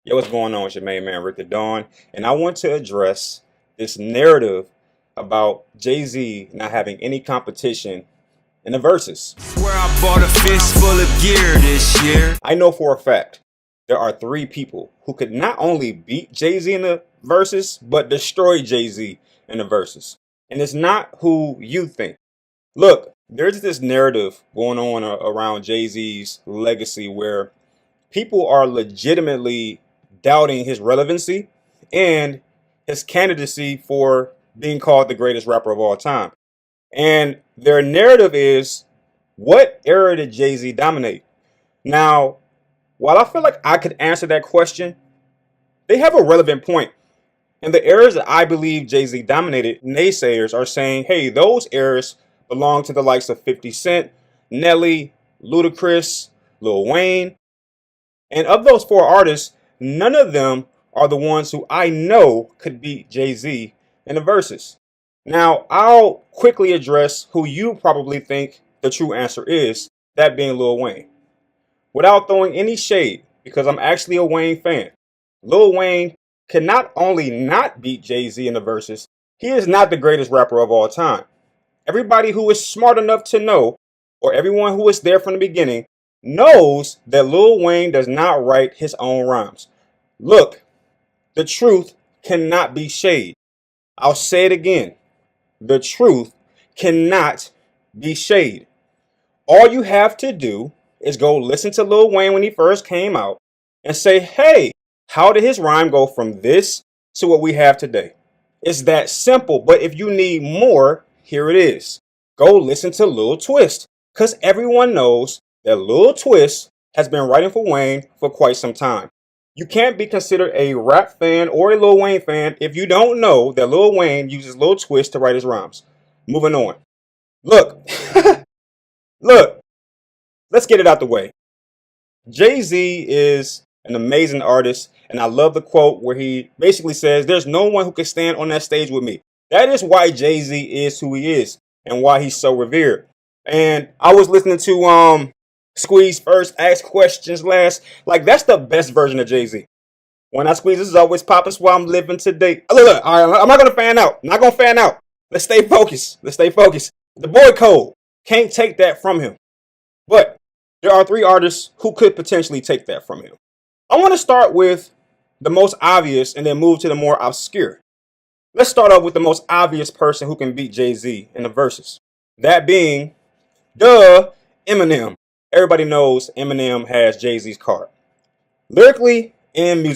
Yo, what's going on? It's your main man, Rick the Dawn, and I want to address this narrative about Jay-Z not having any competition in the Verzuz. Swear I bought a fist full of gear this year. I know for a fact there are three people who could not only beat Jay-Z in the Verzuz, but destroy Jay-Z in the Verzuz. And it's not who you think. Look, there's this narrative going on around Jay-Z's legacy where people are legitimately doubting his relevancy and his candidacy for being called the greatest rapper of all time. And their narrative is, what era did Jay-Z dominate? Now, while I feel like I could answer that question, they have a relevant point. In the eras that I believe Jay-Z dominated, naysayers are saying, hey, those eras belong to the likes of 50 Cent, Nelly, Ludacris, Lil Wayne. And of those four artists, none of them are the ones who I know could beat Jay-Z in the Verzuz. Now, I'll quickly address who you probably think the true answer is, that being Lil Wayne. Without throwing any shade, because I'm actually a Wayne fan, Lil Wayne can not only not beat Jay-Z in the Verzuz, he is not the greatest rapper of all time. Everybody who is smart enough to know, or everyone who was there from the beginning, knows that Lil Wayne does not write his own rhymes. Look, the truth cannot be shade. I'll say it again. The truth cannot be shade. All you have to do is go listen to Lil Wayne when he first came out and say, hey, how did his rhyme go from this to what we have today? It's that simple. But if you need more, here it is. Go listen to Lil Twist, because everyone knows that Lil Twist has been writing for Wayne for quite some time. You can't be considered a rap fan or a Lil Wayne fan if you don't know that Lil Wayne uses Lil Twist to write his rhymes. Moving on. Look, look, let's get it out the way. Jay-Z is an amazing artist, and I love the quote where he basically says, there's no one who can stand on that stage with me. That is why Jay-Z is who he is and why he's so revered. And I was listening to Squeeze First Ask Questions last. Like, that's the best version of Jay-Z. When I squeeze, this is always popping while I'm living today. Look, all right, I'm not going to fan out. I'm not going to fan out. Let's stay focused. Let's stay focused. The boy code. Can't take that from him. But there are three artists who could potentially take that from him. I want to start with the most obvious and then move to the more obscure. Let's start off with the most obvious person who can beat Jay-Z in the Verzuz. That being, Eminem. Everybody knows Eminem has Jay-Z's card. Lyrically and musically.